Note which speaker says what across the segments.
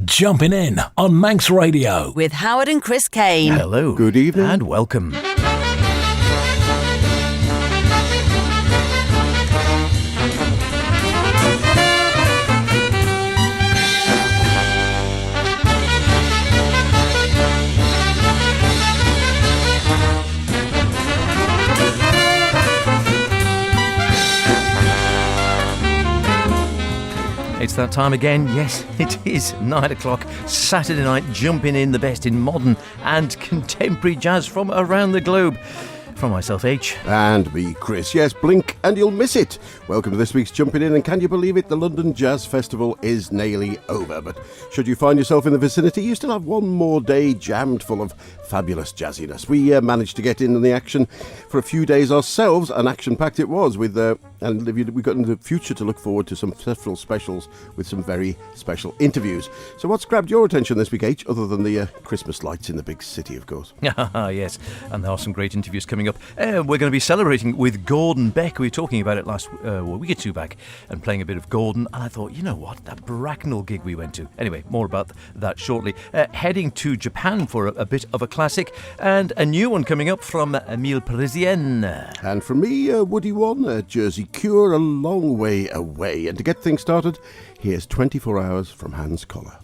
Speaker 1: Jumpin' In on Manx Radio.
Speaker 2: With Howard and Chris Kane.
Speaker 3: Hello.
Speaker 4: Good evening.
Speaker 3: And welcome. It's that time again. Yes, it is 9 o'clock, Saturday night, jumping in the best in modern and contemporary jazz from around the globe. From myself, H.
Speaker 4: And me, Chris. Yes, blink and you'll miss it. Welcome to this week's Jumpin' In, and can you believe it? The London Jazz Festival is nearly over. But should you find yourself in the vicinity, you still have one more day jammed full of fabulous jazziness. We managed to get in the action for a few days ourselves, and action-packed it was, with and we've got in the future to look forward to some several specials with some very special interviews. So what's grabbed your attention this week, H, other than the Christmas lights in the big city, of course?
Speaker 3: Yes, and there are some great interviews coming up. We're going to be celebrating with Gordon Beck. We were talking about it last week or two back and playing a bit of Gordon, and I thought, you know what, that Bracknell gig we went to. Anyway, more about that shortly. Heading to Japan for a bit of a classic, and a new one coming up from Emile Parisien.
Speaker 4: And from me, Woody One, Jersey Cure, a long way away. And to get things started, here's 24 Hours from Hans Koller.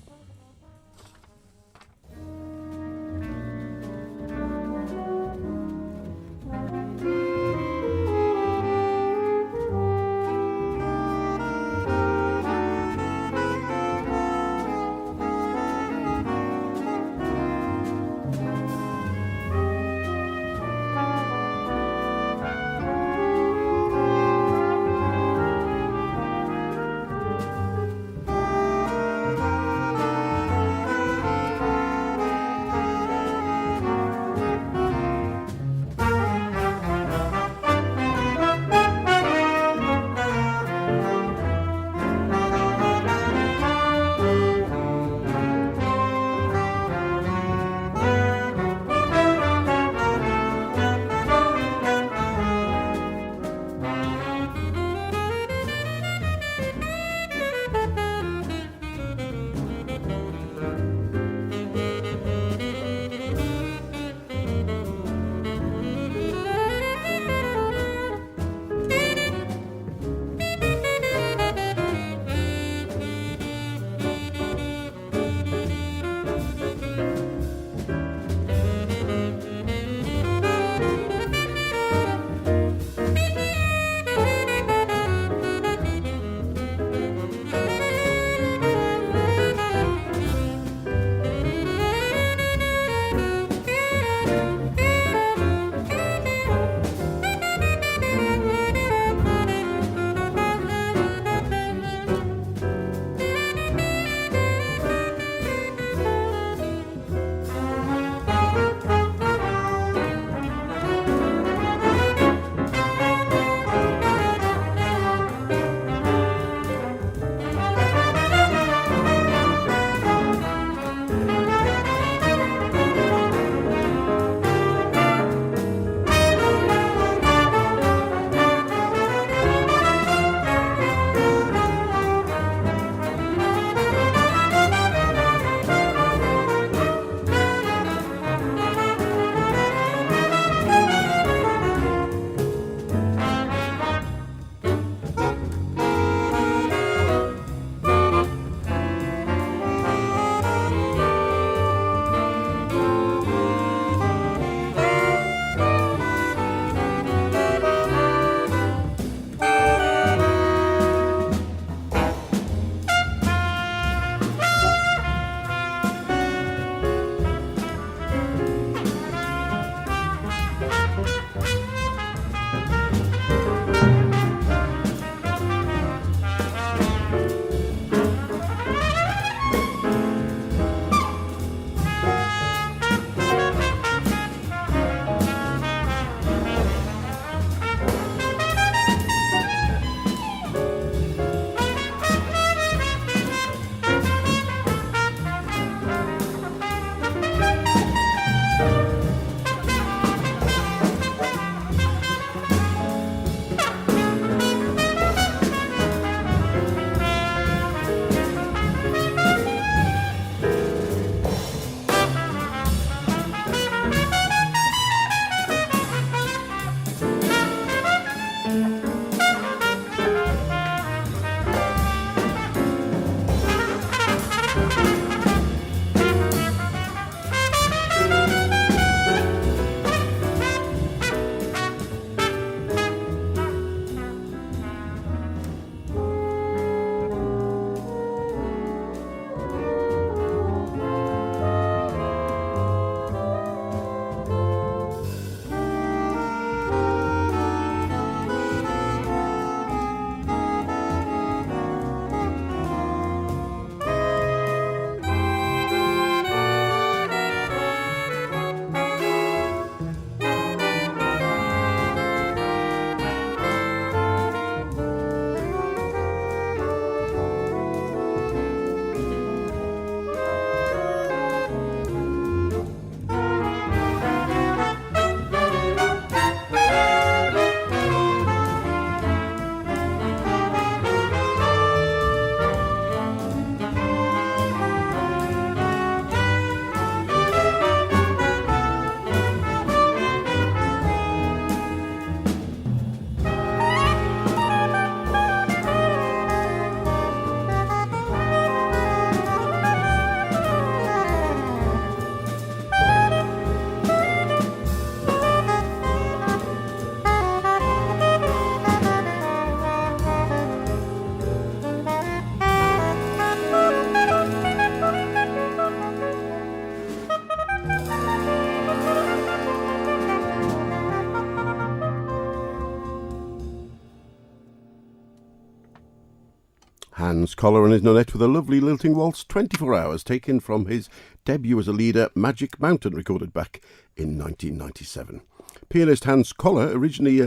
Speaker 4: Hans Koller and his nonette with a lovely lilting waltz, 24 Hours, taken from his debut as a leader, Magic Mountain, recorded back in 1997. Pianist Hans Koller, originally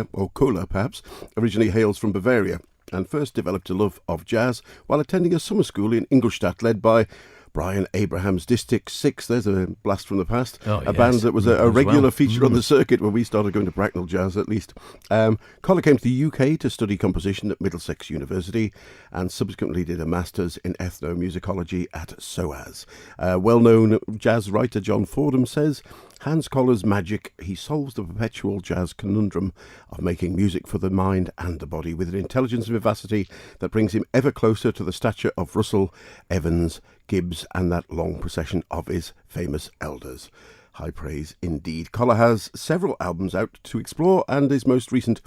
Speaker 4: hails from Bavaria and first developed a love of jazz while attending a summer school in Ingolstadt led by Brian Abraham's District 6. There's a blast from the past. A band that was a regular feature on the circuit when we started going to Bracknell Jazz, at least. Koller came to the UK to study composition at Middlesex University and subsequently did a master's in ethnomusicology at SOAS. Well-known jazz writer John Fordham says, Hans Koller's magic, he solves the perpetual jazz conundrum of making music for the mind and the body with an intelligence and vivacity that brings him ever closer to the stature of Russell, Evans, Gibbs and that long procession of his famous elders. High praise indeed. Koller has several albums out to explore and his most recent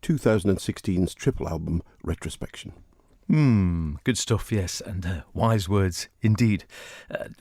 Speaker 4: 2016's triple album, Retrospection.
Speaker 3: Good stuff, yes, and wise words indeed.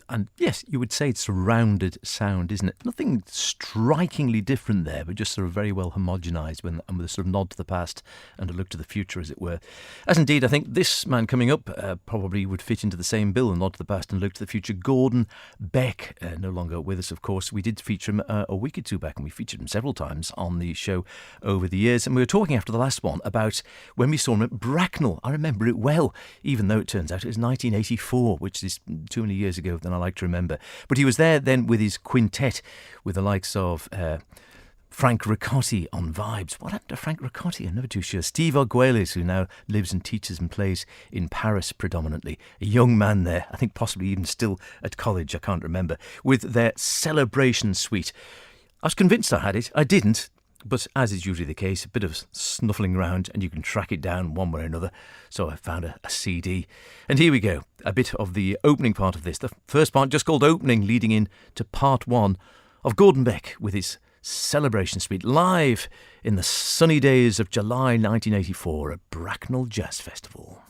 Speaker 3: And yes, you would say it's a rounded sound, isn't it? Nothing strikingly different there, but just sort of very well homogenised and with a sort of nod to the past and a look to the future, as it were. As indeed, I think this man coming up probably would fit into the same bill, a nod to the past and look to the future. Gordon Beck, no longer with us, of course. We did feature him a week or two back, and we featured him several times on the show over the years. And we were talking after the last one about when we saw him at Bracknell. I remember it well, even though it turns out it was 1984, which is too many years ago than I like to remember. But he was there then with his quintet, with the likes of Frank Ricotti on vibes. What happened to Frank Ricotti? I'm never too sure. Steve Arguelles, who now lives and teaches and plays in Paris predominantly. A young man there, I think possibly even still at college, I can't remember, with their Celebration Suite. I was convinced I had it. I didn't. But as is usually the case, a bit of snuffling around and you can track it down one way or another. So I found a CD. And here we go, a bit of the opening part of this. The first part just called Opening, leading in to part one of Gordon Beck with his Celebration Suite, live in the sunny days of July 1984 at Bracknell Jazz Festival.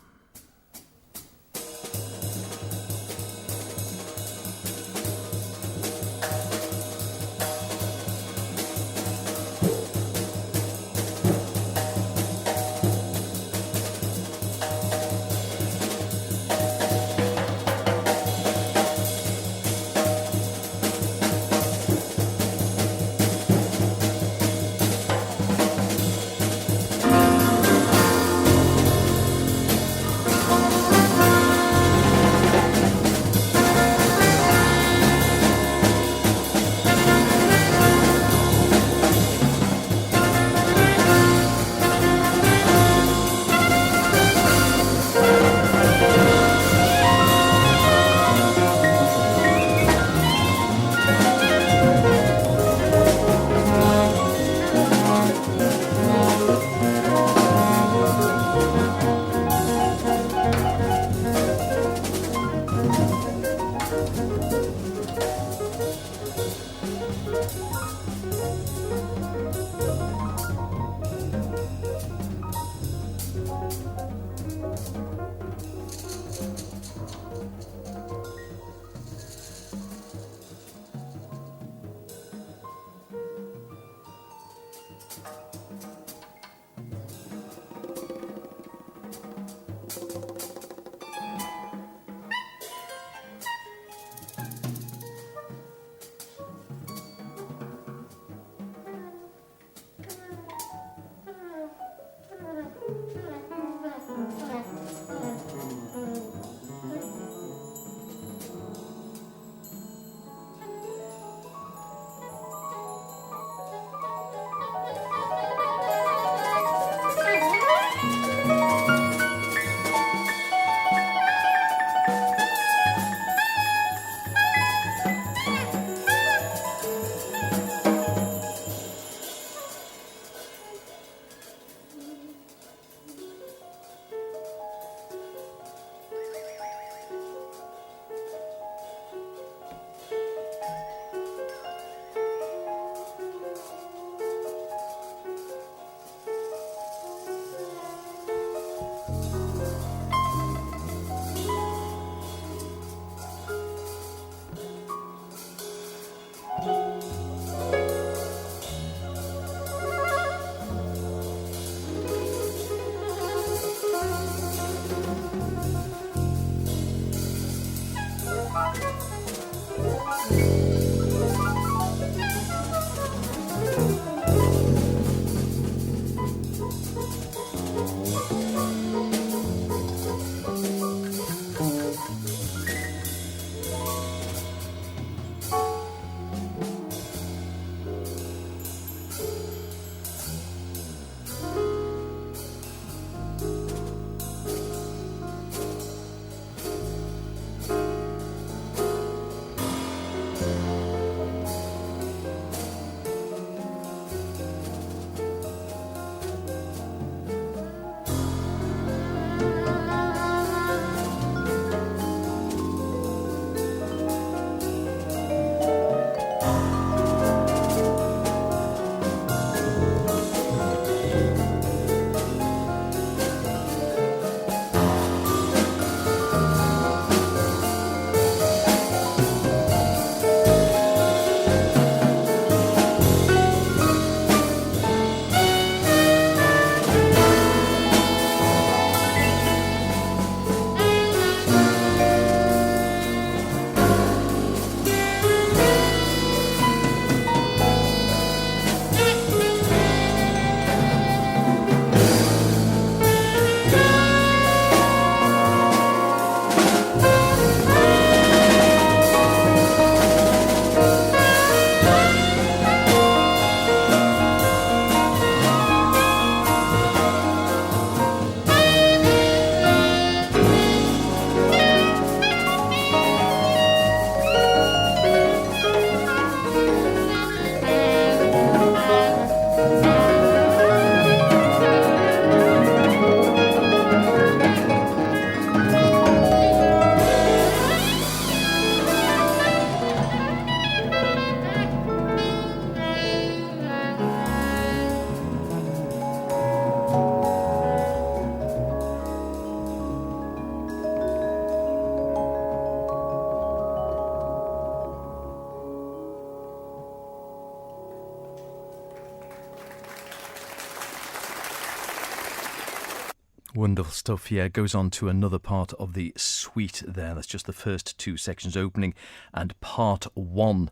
Speaker 3: Wonderful stuff. Yeah, it goes on to another part of the suite there. That's just the first two sections, opening and part one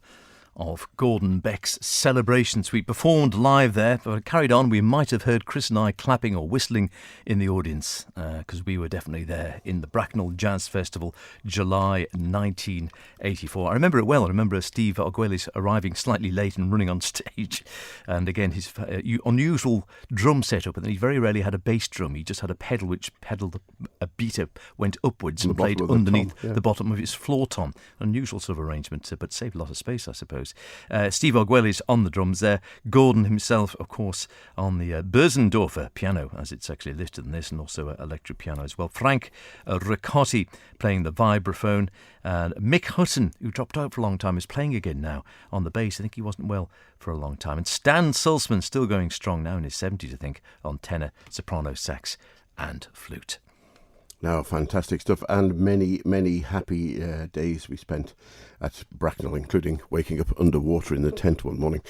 Speaker 3: of Gordon Beck's Celebration Suite, performed live there. But it carried on, we might have heard Chris and I clapping or whistling in the audience, because we were definitely there in the Bracknell Jazz Festival, July 1984. I remember it well. I remember Steve Arguelles arriving slightly late and running on stage, and again his unusual drum setup, and then he very rarely had a bass drum. He just had a pedal which pedalled a beater, went upwards and played underneath the bottom of his floor tom. Unusual sort of arrangement, but saved a lot of space, I suppose. Steve Arguelles on the drums there. Gordon himself, of course, on the Bösendorfer piano, as it's actually listed in this, and also electric piano as well. Frank Ricotti playing the vibraphone. Mick Hutton, who dropped out for a long time, is playing again now on the bass. I think he wasn't well for a long time. And Stan Sulzman, still going strong now in his 70s, I think, on tenor, soprano, sax and flute.
Speaker 4: Now, fantastic stuff, and many, many happy days we spent at Bracknell, including waking up underwater in the tent one morning,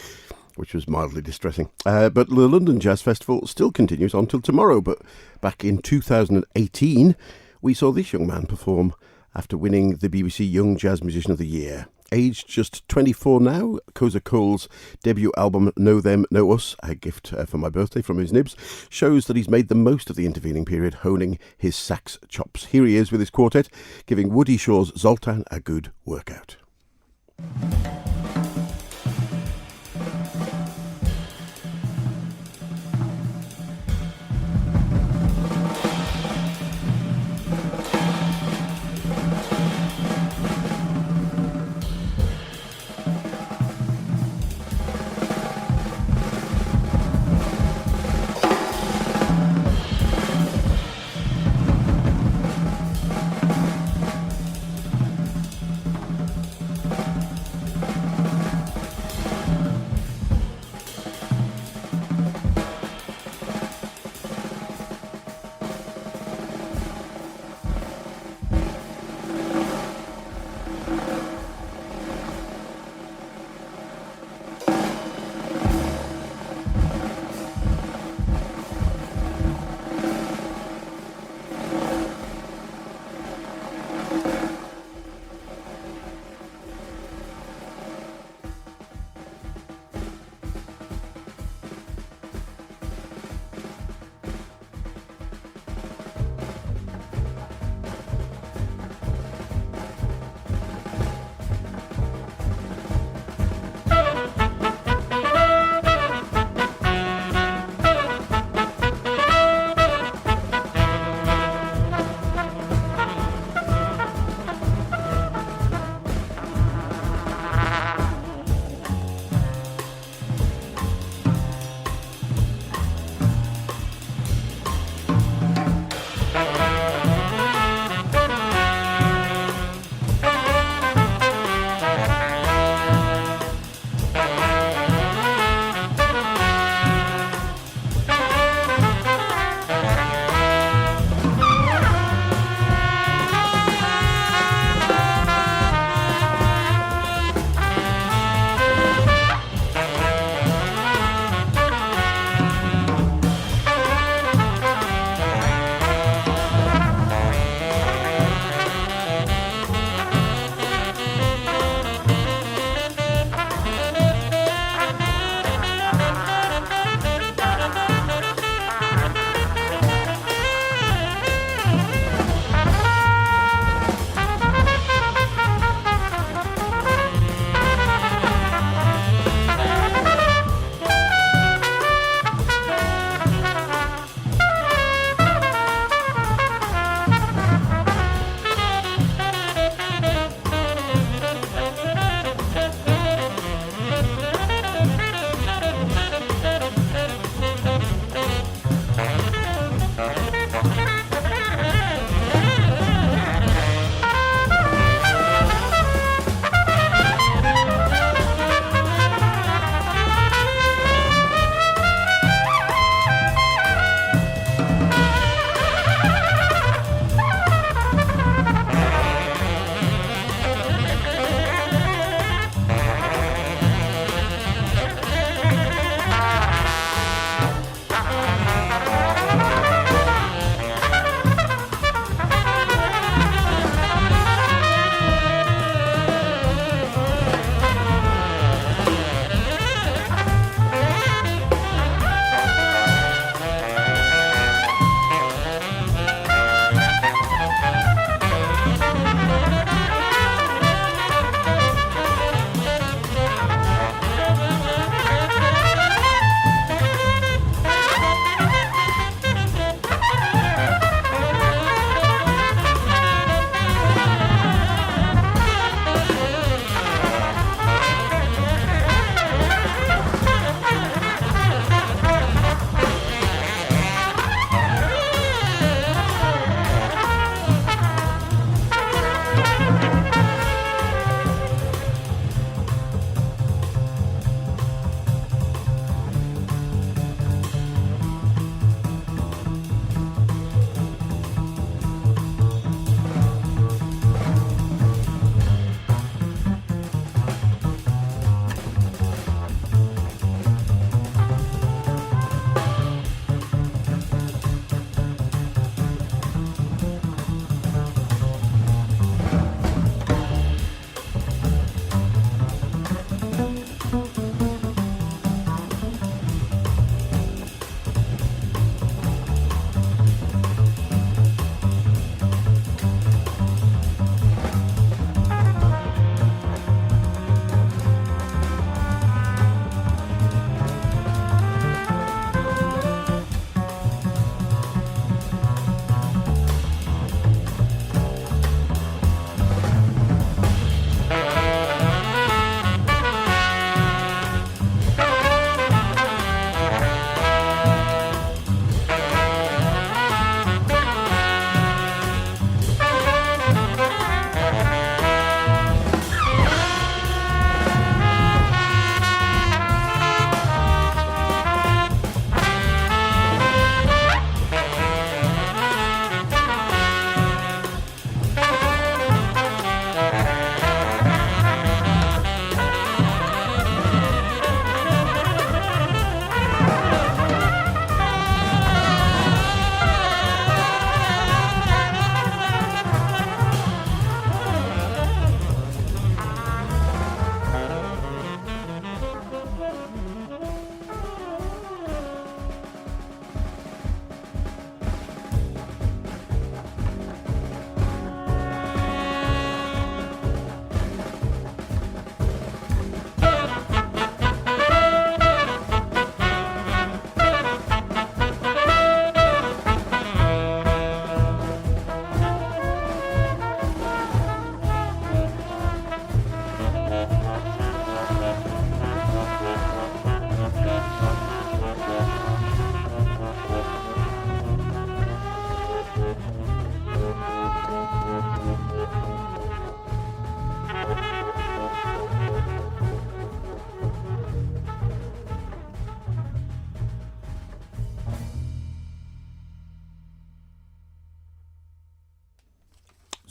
Speaker 4: which was mildly distressing. But the London Jazz Festival still continues on till tomorrow, but back in 2018, we saw this young man perform after winning the BBC Young Jazz Musician of the Year. Aged just 24 now, Koza Cole's debut album Know Them, Know Us, a gift for my birthday from his nibs, shows that he's made the most of the intervening period, honing his sax chops. Here he is with his quartet, giving Woody Shaw's Zoltan a good workout.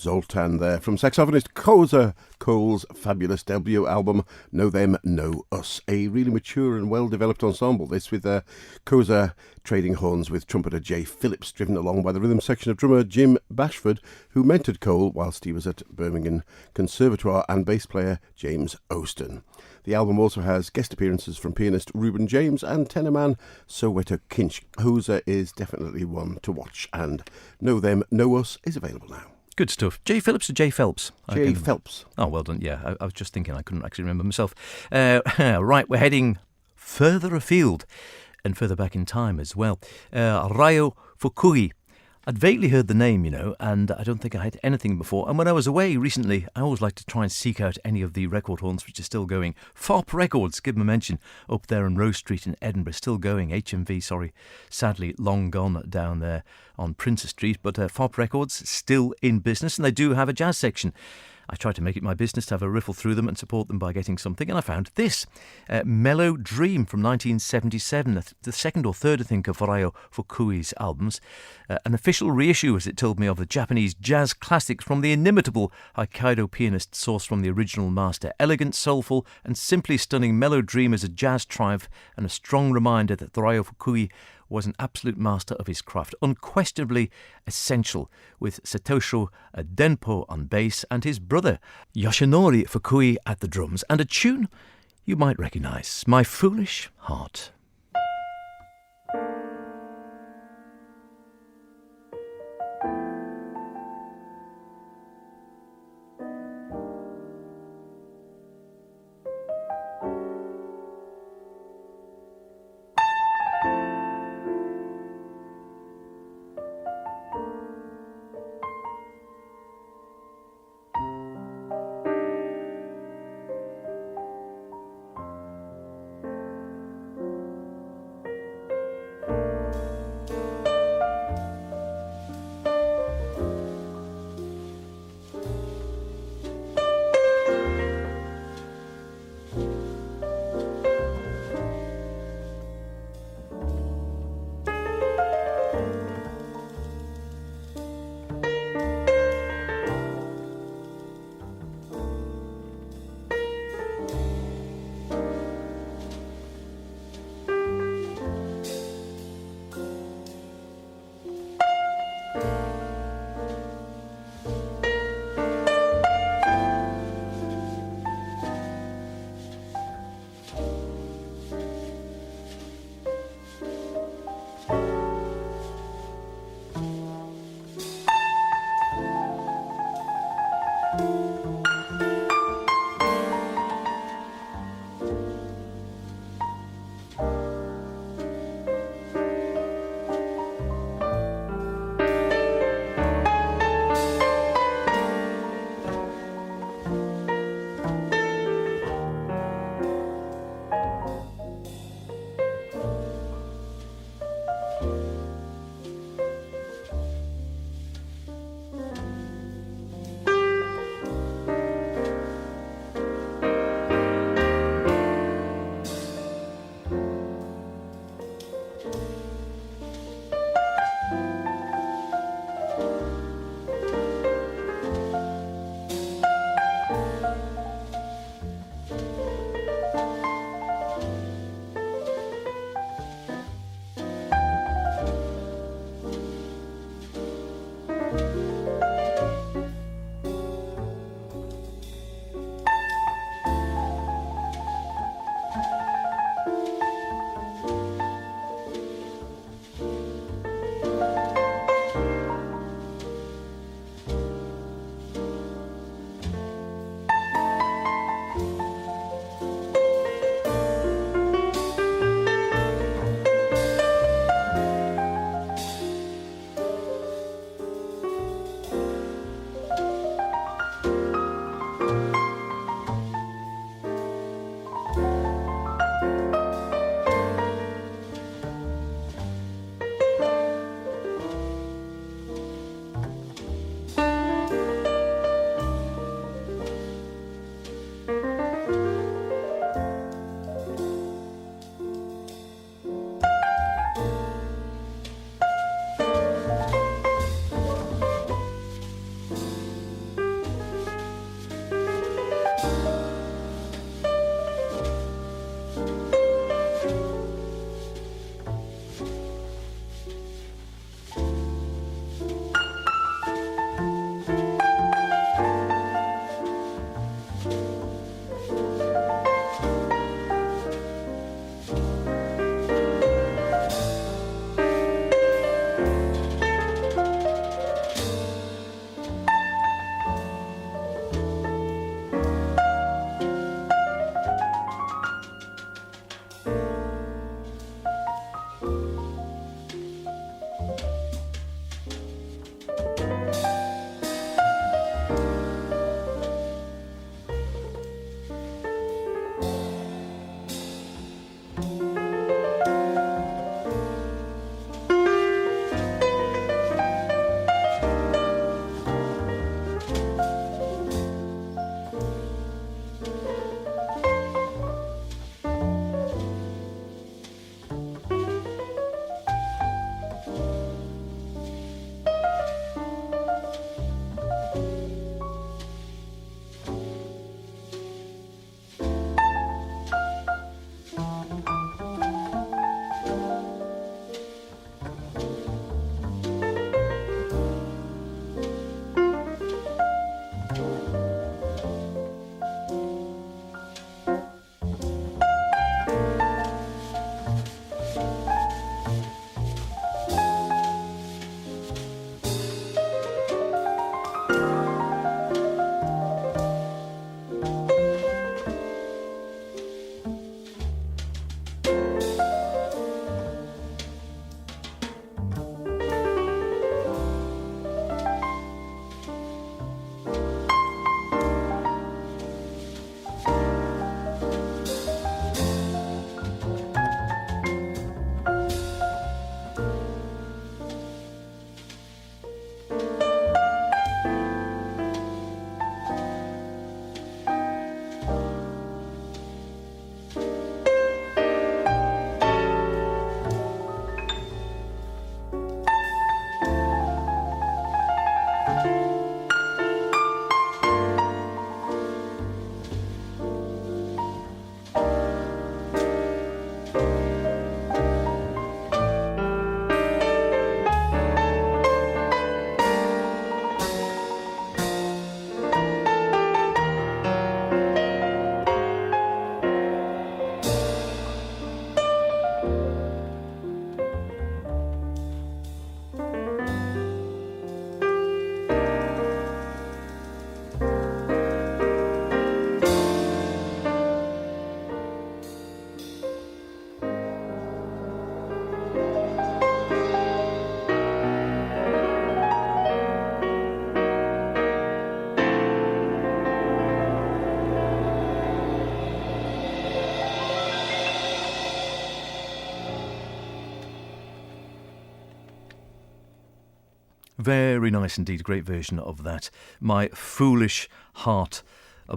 Speaker 4: Zoltan there from saxophonist Koza Cole's fabulous debut album Know Them, Know Us. A really mature and well-developed ensemble, this, with Koza trading horns with trumpeter Jay Phillips, driven along by the rhythm section of drummer Jim Bashford, who mentored Cole whilst he was at Birmingham Conservatoire, and bass player James Oston. The album also has guest appearances from pianist Reuben James and tenorman Soweto Kinch. Koza is definitely one to watch, and Know Them, Know Us is available now.
Speaker 3: Good stuff. Jay Phillips or Jay Phelps?
Speaker 4: Jay Phelps.
Speaker 3: Oh, well done. Yeah, I was just thinking. I couldn't actually remember myself. Right, we're heading further afield and further back in time as well. Ryo Fukui. I'd vaguely heard the name, and I don't think I had anything before. And when I was away recently, I always like to try and seek out any of the record haunts which are still going. FOP Records, give them a mention, up there on Rose Street in Edinburgh, still going. HMV, sadly long gone down there on Princess Street, but FOP Records still in business, and they do have a jazz section. I try to make it my business to have a riffle through them and support them by getting something, and I found this. Mellow Dream from 1977, the second or third, I think, of Ryo Fukui's albums. An official reissue, as it told me, of the Japanese jazz classics from the inimitable Hokkaido pianist, sourced from the original master. Elegant, soulful, and simply stunning, Mellow Dream is a jazz triumph and a strong reminder that Ryo Fukui was an absolute master of his craft, unquestionably essential, with Satoshi Denpo on bass and his brother Yoshinori Fukui at the drums, and a tune you might recognise, My Foolish Heart. Very nice indeed. Great version of that. My Foolish Heart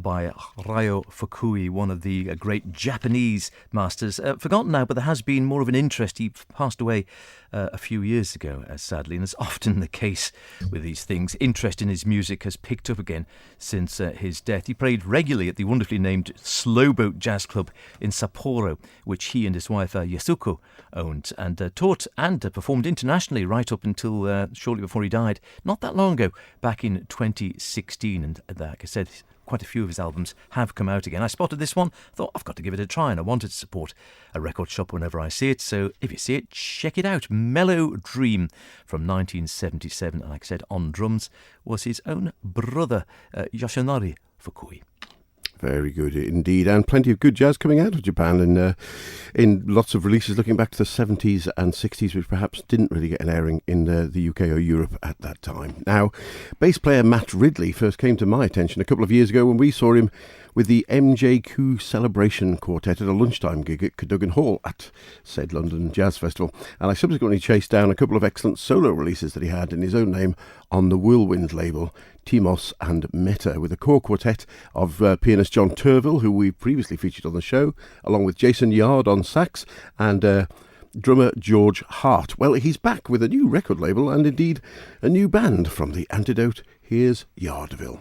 Speaker 3: by Ryo Fukui, one of the great Japanese masters. Forgotten now, but there has been more of an interest. He passed away a few years ago, sadly, and it's often the case with these things. Interest in his music has picked up again since his death. He played regularly at the wonderfully named Slowboat Jazz Club in Sapporo, which he and his wife Yasuko owned, and taught and performed internationally right up until shortly before he died, not that long ago, back in 2016. And like I said, quite a few of his albums have come out again. I spotted this one, thought I've got to give it a try, and I wanted to support a record shop whenever I see it. So if you see it, check it out. Mellow Dream from 1977. And like I said, on drums was his own brother, Yoshinori Fukui.
Speaker 4: Very good indeed, and plenty of good jazz coming out of Japan in lots of releases looking back to the 70s and 60s, which perhaps didn't really get an airing in the UK or Europe at that time. Now, bass player Matt Ridley first came to my attention a couple of years ago when we saw him with the MJQ Celebration Quartet at a lunchtime gig at Cadogan Hall at said London Jazz Festival. And I subsequently chased down a couple of excellent solo releases that he had in his own name on the Whirlwind label, Timos and Meta, with a core quartet of pianist John Turville, who we previously featured on the show, along with Jason Yard on sax and drummer George Hart. Well, he's back with a new record label and indeed a new band. From The Antidote, here's Yardville.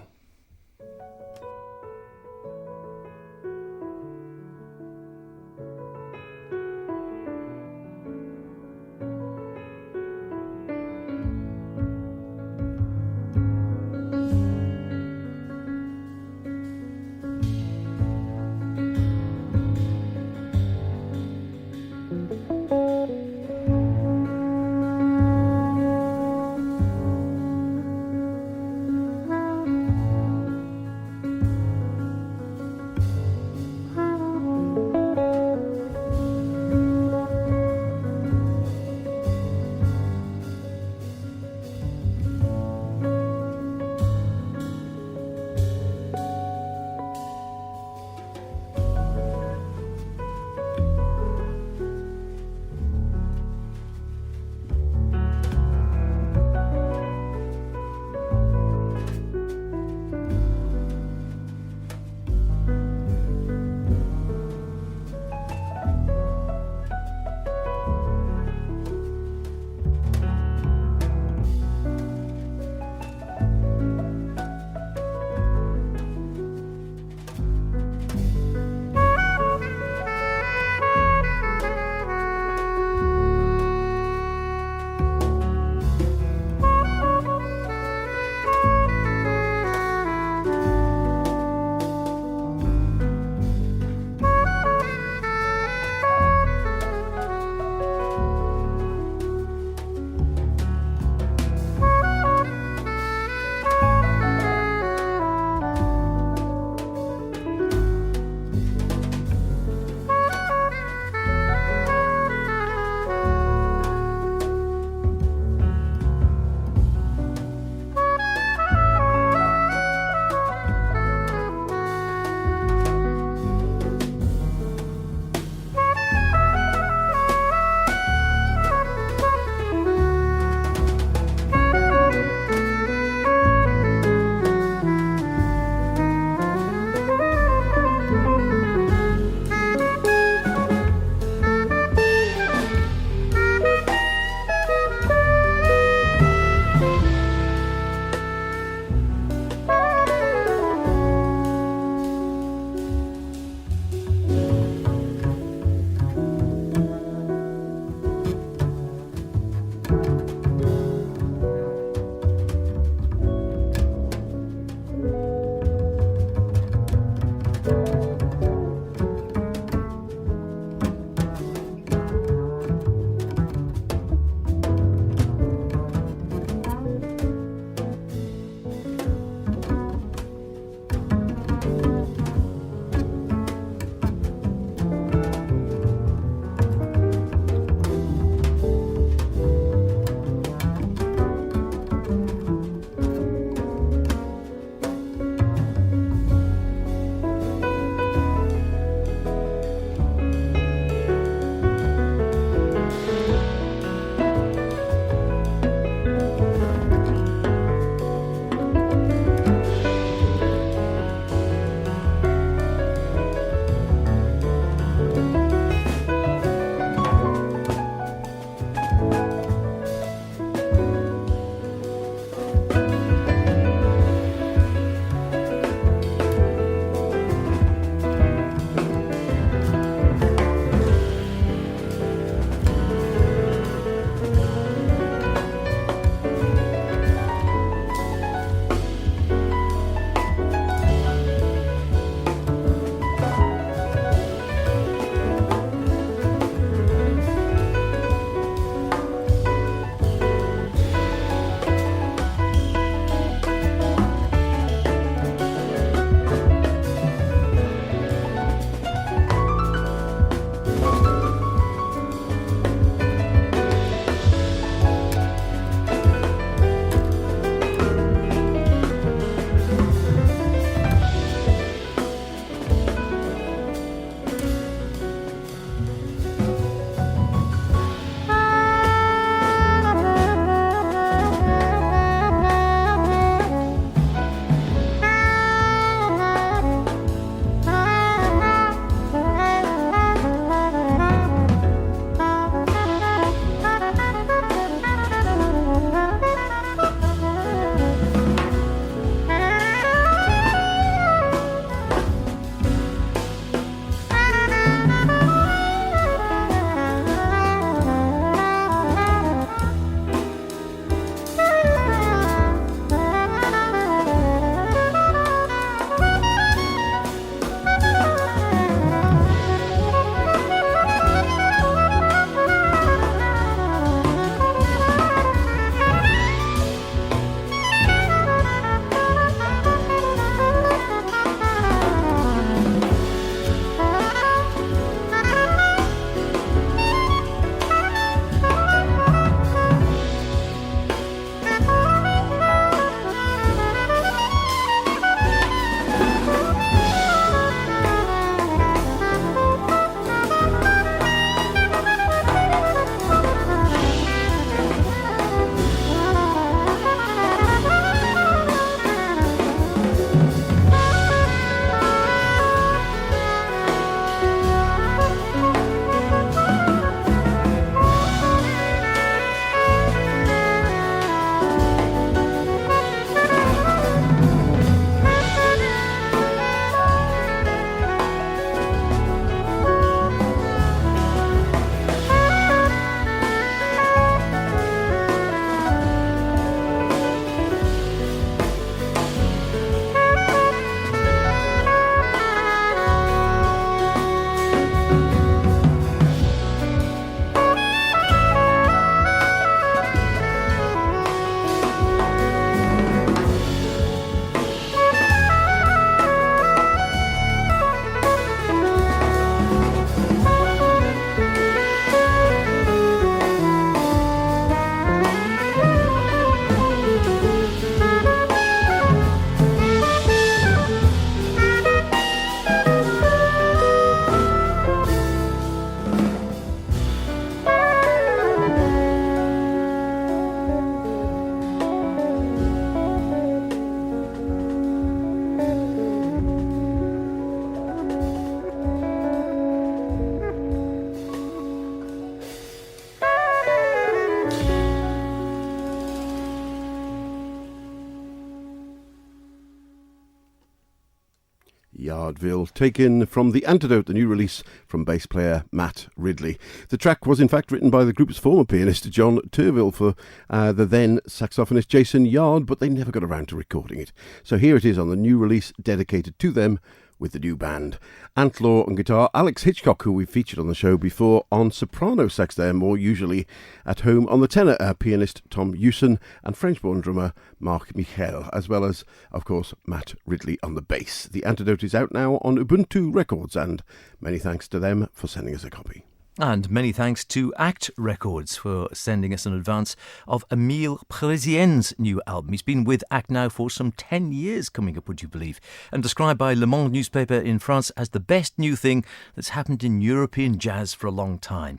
Speaker 4: Yardville, taken from The Antidote, the new release from bass player Matt Ridley. The track was in fact written by the group's former pianist John Turville for the then saxophonist Jason Yard, but they never got around to recording it. So here it is on the new release dedicated to them with the new band. Antlaw on guitar, Alex Hitchcock, who we've featured on the show before, on soprano sax there, more usually at home on the tenor, pianist Tom Hewson and French-born drummer Marc Michel, as well as, of course, Matt Ridley on the bass. The Antidote is out now on Ubuntu Records, and many thanks to them for sending us a copy.
Speaker 3: And many thanks to Act Records for sending us an advance of Emile Parisien's new album. He's been with Act now for some 10 years coming up, would you believe? And described by Le Monde newspaper in France as the best new thing that's happened in European jazz for a long time.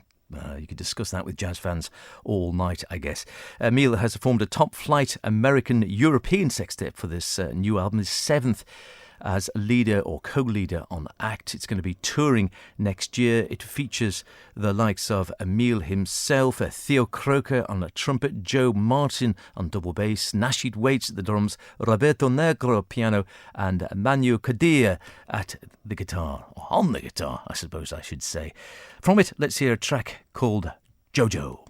Speaker 3: You could discuss that with jazz fans all night, I guess. Emile has formed a top-flight American-European sextet for this new album, his seventh as leader or co-leader on Act. It's going to be touring next year. It features the likes of Emile himself, Theo Croker on the trumpet, Joe Martin on double bass, Nasheed Waits at the drums, Roberto Negro piano, and Manu Kadir at the guitar, or on the guitar, I suppose I should say. From it, let's hear a track called Jojo.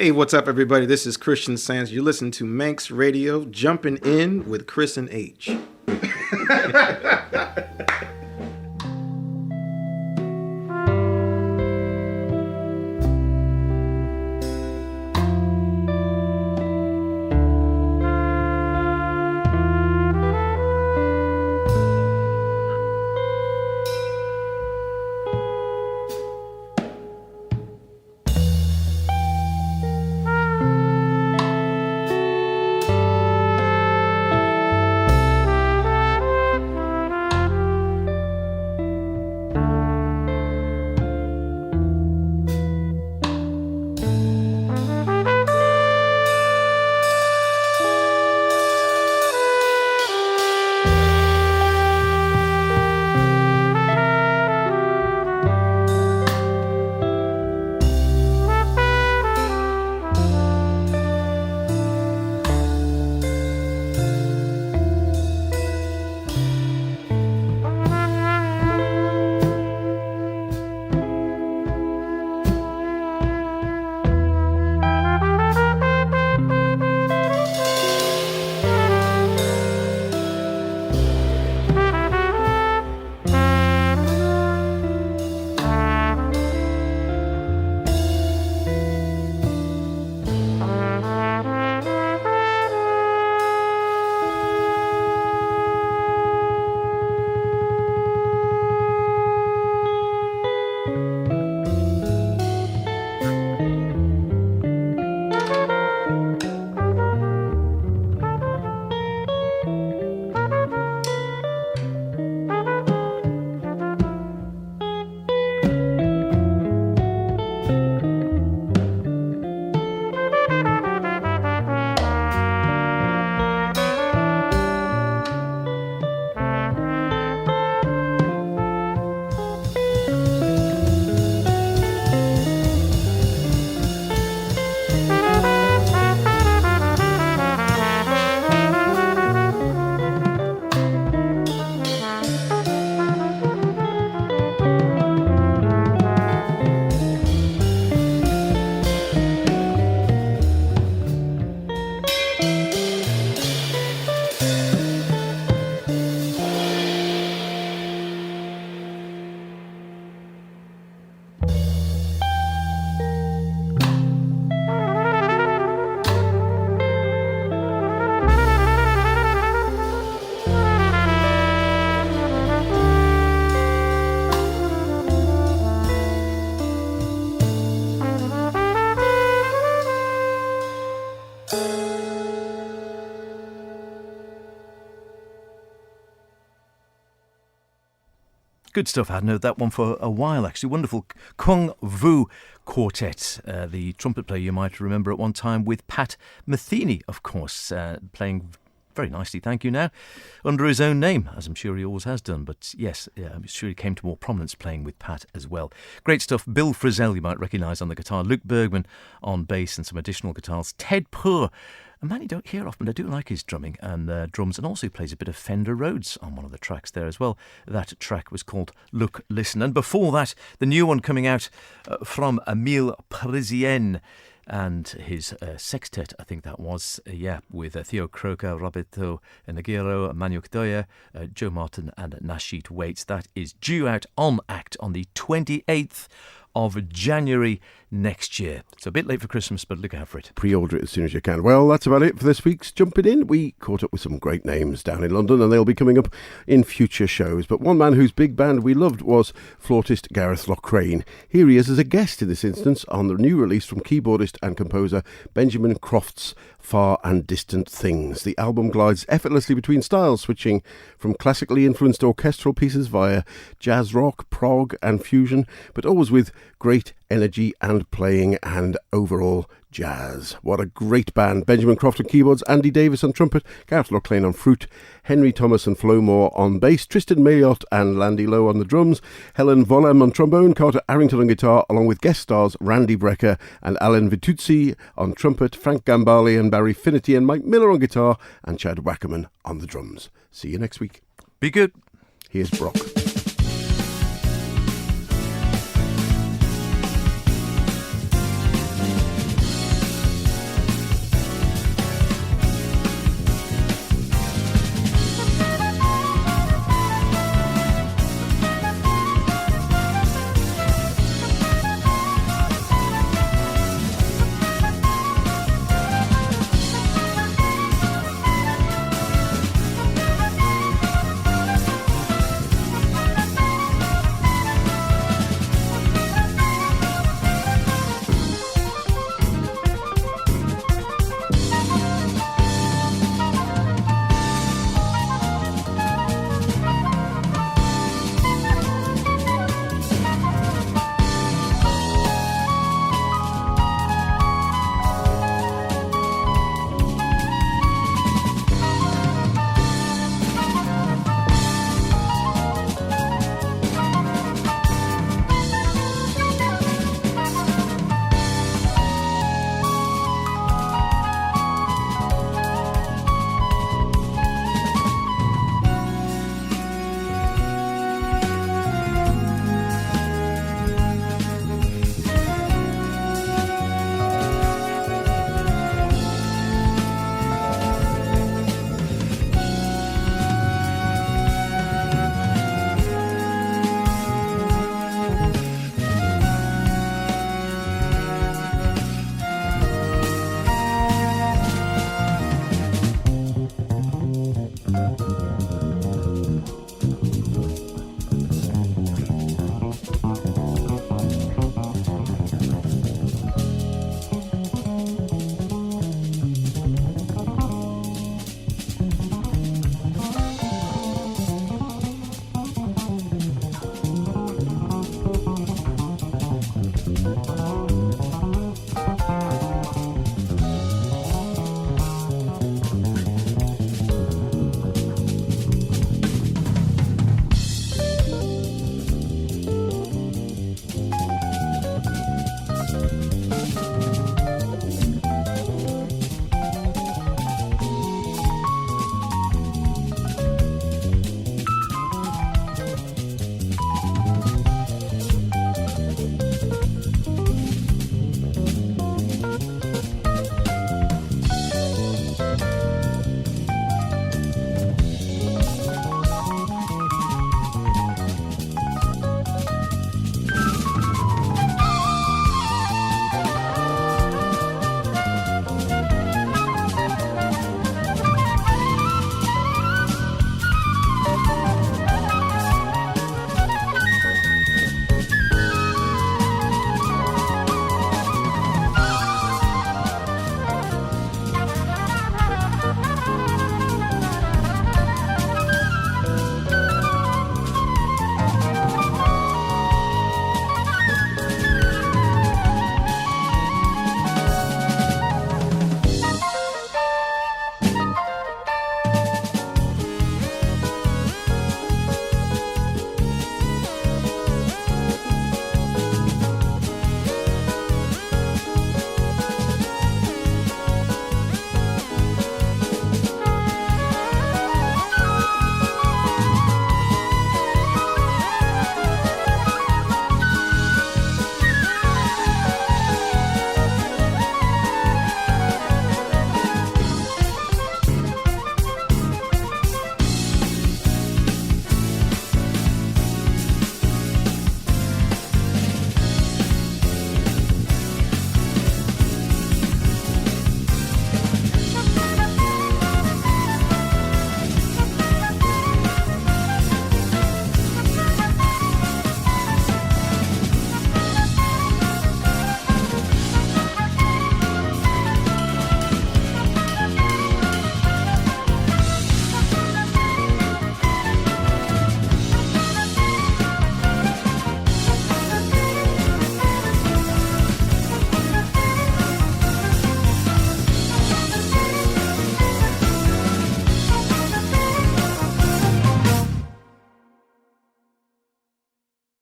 Speaker 2: Hey, what's up, everybody? This is Christian Sands. You listen to Manx Radio, Jumping In with Chris and H.
Speaker 3: Good stuff. I hadn't heard that one for a while, actually. Wonderful Kung Vu Quartet. The trumpet player you might remember at one time with Pat Metheny, of course, playing very nicely, thank you now, under his own name, as I'm sure he always has done. But yes, I'm sure he came to more prominence playing with Pat as well. Great stuff. Bill Frisell, you might recognise on the guitar. Luke Bergman on bass and some additional guitars. Ted Poor, a man you don't hear often. I do like his drumming and drums, and also he plays a bit of Fender Rhodes on one of the tracks there as well. That track was called Look, Listen. And before that, the new one coming out from Emile Parisien and his sextet, I think that was, with Theo Croker, Roberto Nagiro, Manuk Doya, Joe Martin and Nashit Waits. That is due out on Act on the 28th of January next year. It's a bit late for Christmas, but look out for it.
Speaker 4: Pre-order it as soon as you can. Well, that's about it for this week's Jumpin' In. We caught up with some great names down in London, and they'll be coming up in future shows. But one man whose big band we loved was flautist Gareth Loughrane. Here he is as a guest in this instance on the new release from keyboardist and composer Benjamin Croft's Far and Distant Things. The album glides effortlessly between styles, switching from classically influenced orchestral pieces via jazz rock, prog and fusion, but always with great energy and playing and overall jazz. What a great band. Benjamin Croft on keyboards, Andy Davis on trumpet, Gareth Loughrane on flute, Henry Thomas and Flo Moore on bass, Tristan Mayotte and Landy Lowe on the drums, Helen Volem on trombone, Carter Arrington on guitar, along with guest stars Randy Brecker and Alan Vituzzi on trumpet, Frank Gambale and Barry Finnerty and Mike Miller on guitar, and Chad Wackerman on the drums. See you next week.
Speaker 3: Be good.
Speaker 4: Here's Brock.